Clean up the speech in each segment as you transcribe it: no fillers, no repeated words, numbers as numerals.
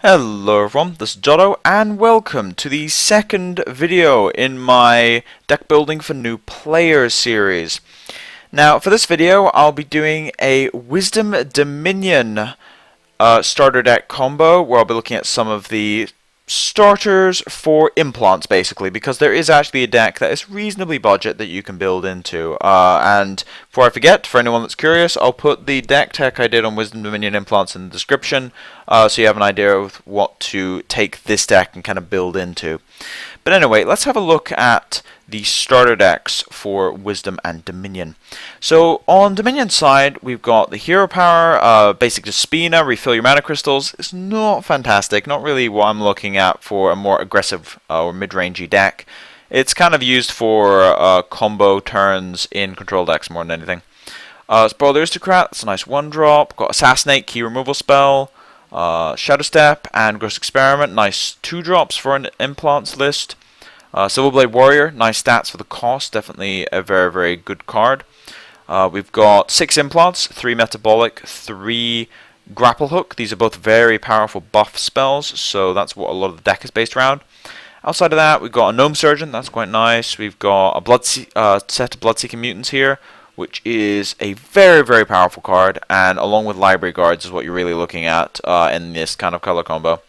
Hello everyone, this is Jotto and welcome to the second video in my deck building for new players series. Now for this video I'll be doing a Wisdom Dominion starter deck combo where I'll be looking at some of the starters for implants basically, because there is actually a deck that is reasonably budget that you can build into. And before I forget, for anyone that's curious, I'll put the deck tech I did on Wisdom Dominion implants in the description, so you have an idea of what to take this deck and kind of build into. But anyway, let's have a look at the starter decks for Wisdom and Dominion. So on Dominion's side, we've got the Hero Power, basic Spina, refill your mana crystals. It's not fantastic, not really what I'm looking at for a more aggressive or mid-rangey deck. It's kind of used for combo turns in control decks more than anything. Spoil the Aristocrat, that's a nice 1-drop. Got Assassinate, key removal spell. Shadow Step and Gross Experiment, nice 2-drops for an implants list. Silverblade Warrior, nice stats for the cost, definitely a very, very good card. We've got 6 implants, 3 metabolic, 3 grapple hook. These are both very powerful buff spells, so that's what a lot of the deck is based around. Outside of that, we've got a Gnome Surgeon, that's quite nice. We've got a set of Bloodseeking Mutants here, which is a very, very powerful card, and along with Library Guards is what you're really looking at in this kind of color combo.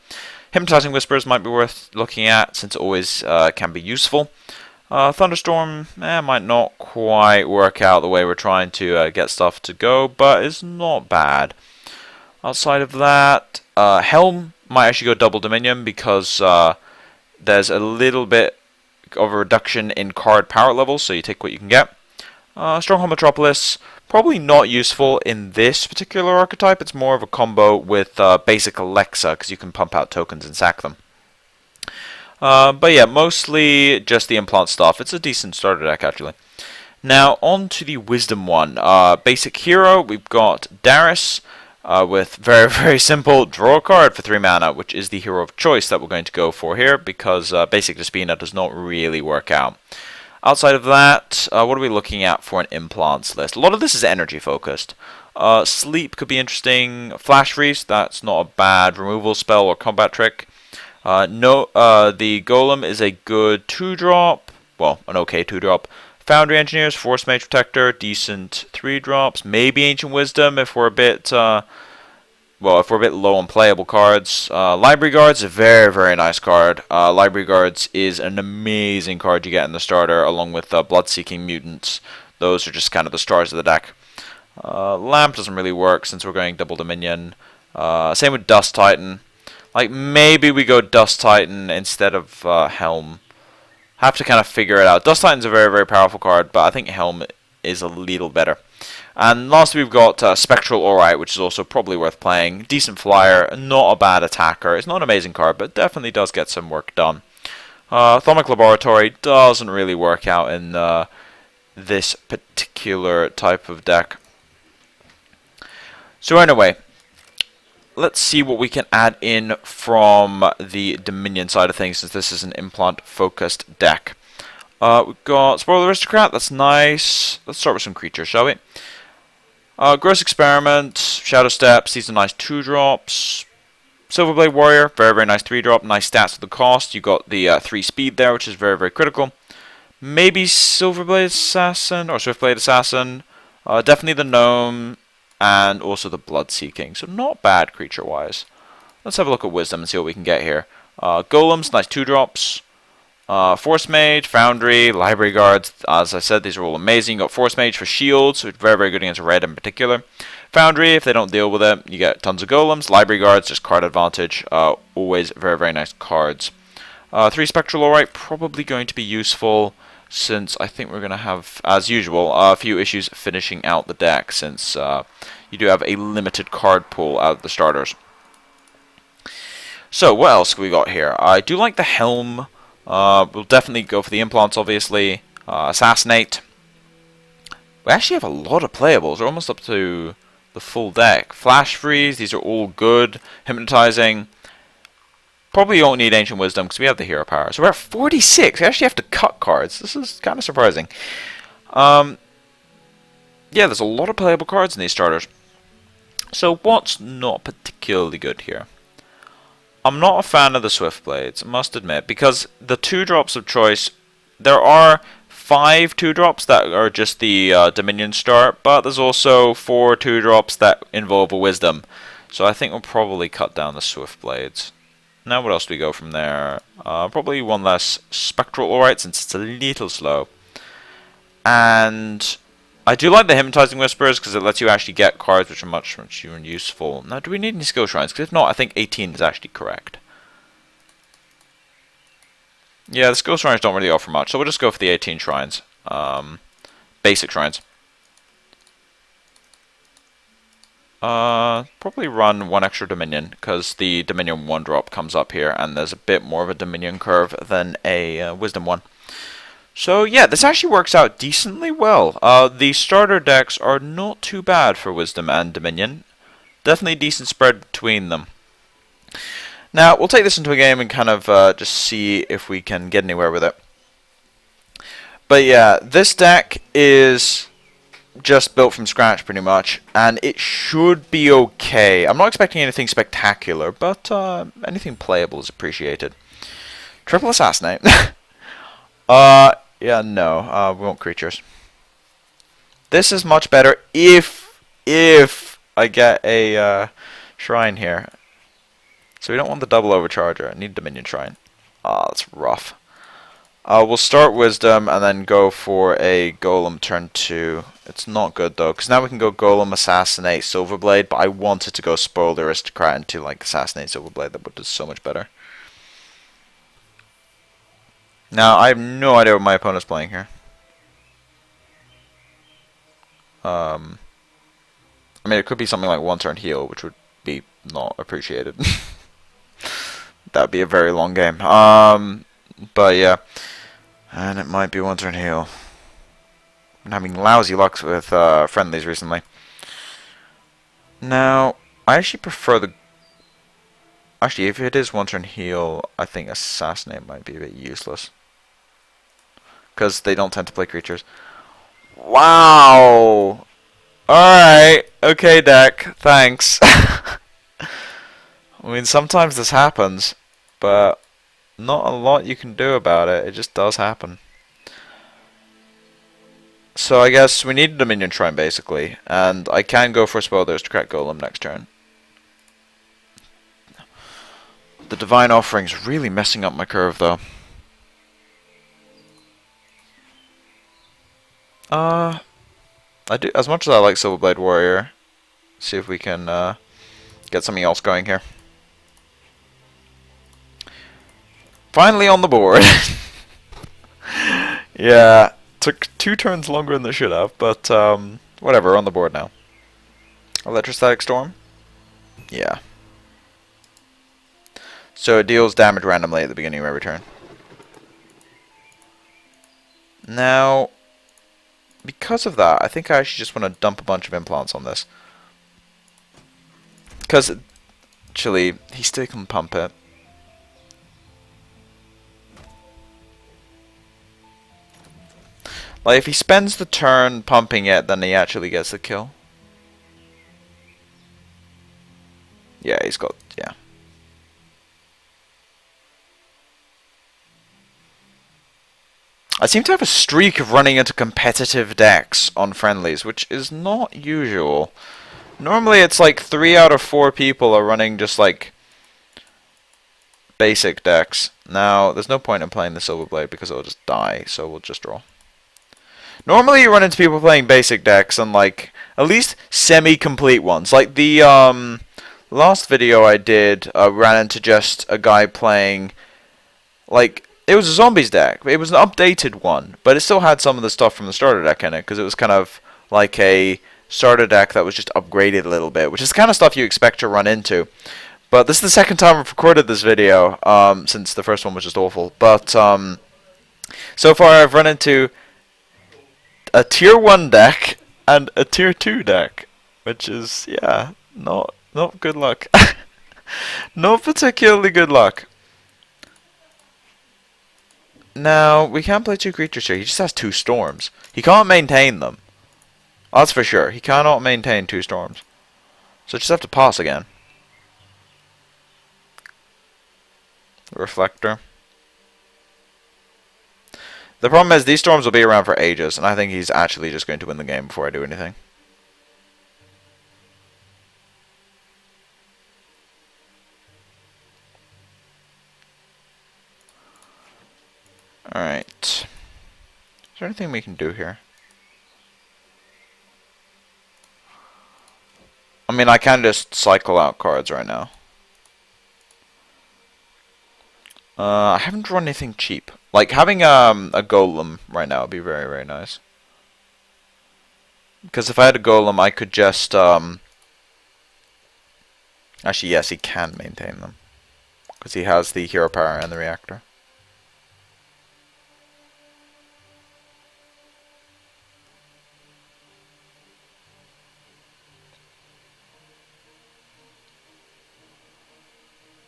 Hypnotizing Whispers might be worth looking at, since it always can be useful. Thunderstorm might not quite work out the way we're trying to get stuff to go, but it's not bad. Outside of that, Helm might actually go double Dominion, because there's a little bit of a reduction in card power levels, so you take what you can get. Stronghold Metropolis, probably not useful in this particular archetype. It's more of a combo with basic Alexa, because you can pump out tokens and sack them. But yeah, mostly just the implant stuff. It's a decent starter deck, actually. Now, on to the Wisdom one. Basic hero, we've got Darius, with very, very simple, draw a card for 3 mana, which is the hero of choice that we're going to go for here, because Basic Despina does not really work out. Outside of that, what are we looking at for an implants list? A lot of this is energy focused. Sleep could be interesting. Flash Freeze, that's not a bad removal spell or combat trick. The Golem is a good 2-drop. Well, an okay 2-drop. Foundry Engineers, Force Mage Protector, decent 3-drops. Maybe Ancient Wisdom if we're a bit low on playable cards. Library Guards, a very, very nice card. Library Guards is an amazing card you get in the starter, along with Bloodseeking Mutants. Those are just kind of the stars of the deck. Lamp doesn't really work since we're going double Dominion. Same with Dust Titan. Like, maybe we go Dust Titan instead of Helm. Have to kind of figure it out. Dust Titan's a very, very powerful card, but I think Helm is a little better. And lastly, we've got Spectral Alright, which is also probably worth playing. Decent flyer, not a bad attacker. It's not an amazing card, but definitely does get some work done. Atomic Laboratory doesn't really work out in this particular type of deck. So anyway, let's see what we can add in from the Dominion side of things, since this is an implant-focused deck. We've got Spoil the Aristocrat, that's nice. Let's start with some creatures, shall we? Gross Experiment, Shadow Steps, these are nice 2-drops. Silverblade Warrior, very, very nice 3-drop, nice stats for the cost. You got the 3 speed there, which is very, very critical. Maybe Silverblade Assassin or Swiftblade Assassin. Definitely the Gnome, and also the Bloodseeking. So not bad creature-wise. Let's have a look at Wisdom and see what we can get here. Golems, nice 2-drops. Force Mage, Foundry, Library Guards, as I said, these are all amazing. You got Force Mage for shields, which is very, very good against red in particular. Foundry, if they don't deal with it, you get tons of Golems. Library Guards, just card advantage, always very, very nice cards. 3 Spectral Alright, probably going to be useful, since I think we're going to have, as usual, a few issues finishing out the deck, since you do have a limited card pool out of the starters. So, what else have we got here? I do like the Helm. We'll definitely go for the implants, obviously. Assassinate. We actually have a lot of playables. We're almost up to the full deck. Flash Freeze, these are all good. Hypnotizing. Probably don't need Ancient Wisdom because we have the Hero Power. So we're at 46. We actually have to cut cards. This is kind of surprising. Yeah, there's a lot of playable cards in these starters. So what's not particularly good here? I'm not a fan of the Swift Blades, I must admit, because the 2-drops of choice, there are 5 2-drops that are just the Dominion start, but there's also 4 2-drops that involve a Wisdom. So I think we'll probably cut down the Swift Blades. Now what else do we go from there? Probably one less Spectral Alright, since it's a little slow. And I do like the Hypnotizing Whispers, because it lets you actually get cards which are much more useful. Now, do we need any skill shrines? Because if not, I think 18 is actually correct. Yeah, the skill shrines don't really offer much, so we'll just go for the 18 shrines. Basic shrines. Probably run 1 extra Dominion, because the Dominion 1-drop comes up here, and there's a bit more of a Dominion curve than a Wisdom 1. So yeah, this actually works out decently well. The starter decks are not too bad for Wisdom and Dominion. Definitely a decent spread between them. Now, we'll take this into a game and kind of just see if we can get anywhere with it. But yeah, this deck is just built from scratch pretty much, and it should be okay. I'm not expecting anything spectacular, but anything playable is appreciated. Triple Assassinate. Yeah, no, we want creatures. This is much better if I get a shrine here. So we don't want the double overcharger. I need Dominion Shrine. That's rough. We'll start Wisdom and then go for a Golem turn 2. It's not good though, because now we can go Golem, Assassinate, Silverblade, but I wanted to go Spoiled Aristocrat into like Assassinate, Silverblade. That would do so much better. Now, I have no idea what my opponent's playing here. I mean, it could be something like 1-turn heal, which would be not appreciated. That would be a very long game. But yeah. And it might be 1-turn heal. I'm having lousy luck with friendlies recently. Now, I actually prefer the... Actually, if it is 1-turn heal, I think Assassinate might be a bit useless. Because they don't tend to play creatures. Wow! Alright, okay deck, thanks. I mean, sometimes this happens, but not a lot you can do about it. It just does happen. So I guess we need a Dominion Shrine, basically. And I can go for Spoiled Aristocrat Golem next turn. The Divine Offering's really messing up my curve, though. I do, as much as I like Silverblade Warrior, see if we can get something else going here. Finally on the board. Yeah, took 2 turns longer than it should have, but whatever, on the board now. Electrostatic Storm? Yeah. So it deals damage randomly at the beginning of every turn. Now, because of that, I think I actually just want to dump a bunch of implants on this. Because, actually, he still can pump it. Like, if he spends the turn pumping it, then he actually gets the kill. Yeah, he's got, yeah. I seem to have a streak of running into competitive decks on friendlies, which is not usual. Normally it's like 3 out of 4 people are running just like basic decks. Now, there's no point in playing the Silverblade because it'll just die, so we'll just draw. Normally you run into people playing basic decks and like at least semi-complete ones. Like the last video I did, ran into just a guy playing like... It was a zombies deck. It was an updated one, but it still had some of the stuff from the starter deck in it, because it was kind of like a starter deck that was just upgraded a little bit, which is the kind of stuff you expect to run into. But this is the second time I've recorded this video, since the first one was just awful. But so far I've run into a tier 1 deck and a tier 2 deck, which is, yeah, not good luck. Not particularly good luck. Now, we can't play 2 creatures here. He just has 2 storms. He can't maintain them. That's for sure. He cannot maintain 2 storms. So just have to pass again. Reflector. The problem is these storms will be around for ages, and I think he's actually just going to win the game before I do anything. Alright. Is there anything we can do here? I mean, I can just cycle out cards right now. I haven't drawn anything cheap. Like, having a golem right now would be very, very nice. Because if I had a golem, I could just, actually, yes, he can maintain them. Because he has the hero power and the reactor.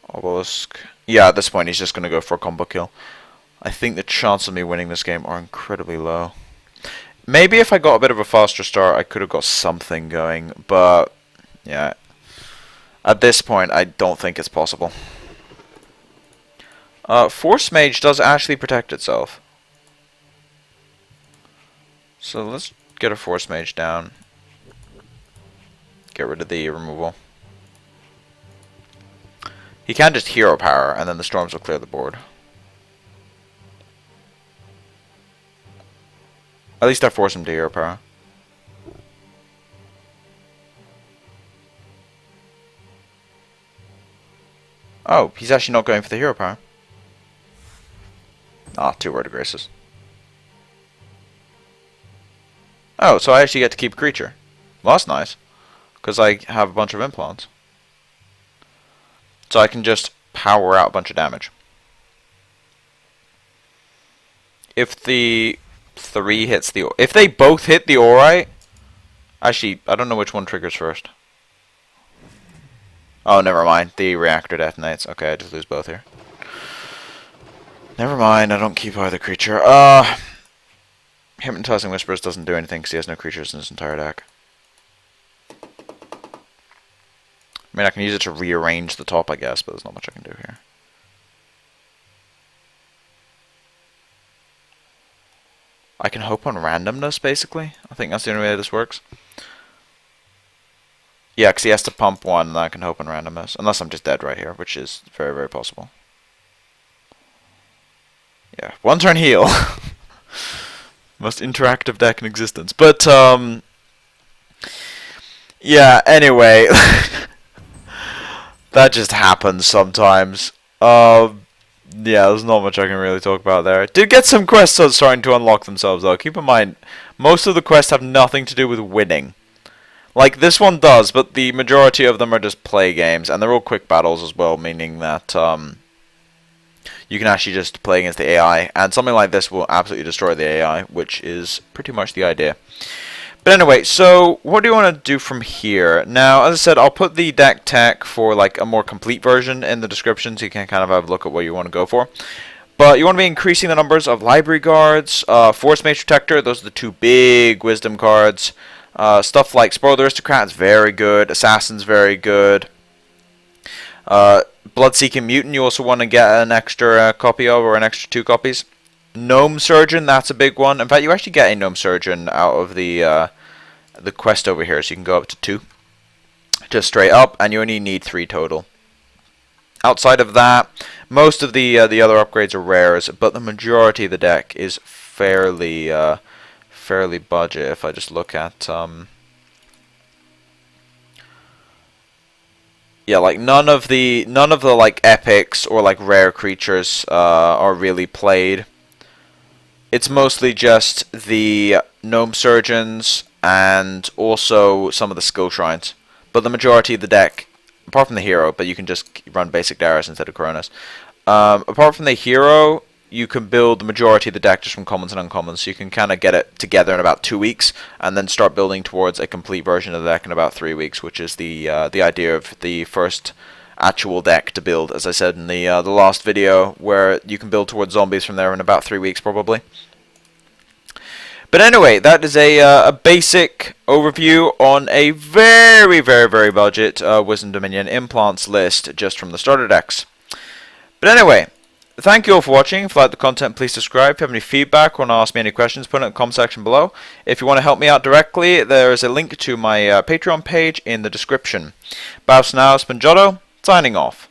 Obelisk. Yeah, at this point he's just going to go for a combo kill. I think the chances of me winning this game are incredibly low. Maybe if I got a bit of a faster start, I could have got something going. But, yeah. At this point, I don't think it's possible. Force Mage does actually protect itself. So let's get a Force Mage down. Get rid of the removal. He can just hero power, and then the storms will clear the board. At least I force him to hero power. Oh, he's actually not going for the hero power. Ah, 2 Word of Graces. Oh, so I actually get to keep a creature. Well, that's nice. Because I have a bunch of implants. So I can just power out a bunch of damage. If the 3 hits the... If they both hit the Aurite... Actually, I don't know which one triggers first. Oh, never mind. The reactor detonates. Okay, I just lose both here. Never mind, I don't keep either creature. Hypnotizing Whispers doesn't do anything because he has no creatures in his entire deck. I mean, I can use it to rearrange the top, I guess, but there's not much I can do here. I can hope on randomness, basically. I think that's the only way this works. Yeah, because he has to pump 1, and I can hope on randomness. Unless I'm just dead right here, which is very, very possible. Yeah, 1 turn heal. Most interactive deck in existence. But, yeah, anyway. That just happens sometimes. Yeah, there's not much I can really talk about there. Did get some quests starting to unlock themselves, though. Keep in mind, most of the quests have nothing to do with winning. Like, this one does, but the majority of them are just play games, and they're all quick battles as well, meaning that you can actually just play against the AI, and something like this will absolutely destroy the AI, which is pretty much the idea. But anyway, so what do you want to do from here? Now, as I said, I'll put the deck tech for like a more complete version in the description so you can kind of have a look at what you want to go for. But you want to be increasing the numbers of library guards, Force Mage Protector, those are the 2 big wisdom cards. Stuff like Spoil the Aristocrat is very good, Assassin's very good. Blood-Seeking Mutant you also want to get an extra copy of, or an extra 2 copies. Gnome Surgeon, that's a big one. In fact, you actually get a Gnome Surgeon out of the quest over here, so you can go up to 2. Just straight up, and you only need 3 total. Outside of that, most of the other upgrades are rares, but the majority of the deck is fairly fairly budget. If I just look at yeah, like none of the like epics or like rare creatures are really played. It's mostly just the Gnome Surgeons and also some of the Skill Shrines. But the majority of the deck, apart from the hero, but you can just run basic Darius instead of Coronas. Apart from the hero, you can build the majority of the deck just from commons and uncommons. So you can kind of get it together in about 2 weeks, and then start building towards a complete version of the deck in about 3 weeks, which is the idea of the first actual deck to build, as I said in the last video, where you can build towards zombies from there in about 3 weeks probably. But anyway, that is a basic overview on a very, very, very budget Wisdom Dominion implants list just from the starter decks. But anyway, thank you all for watching. If you like the content, please subscribe. If you have any feedback or want to ask me any questions, put it in the comment section below. If you want to help me out directly, there is a link to my Patreon page in the description. But for now, it's been Jotto, signing off.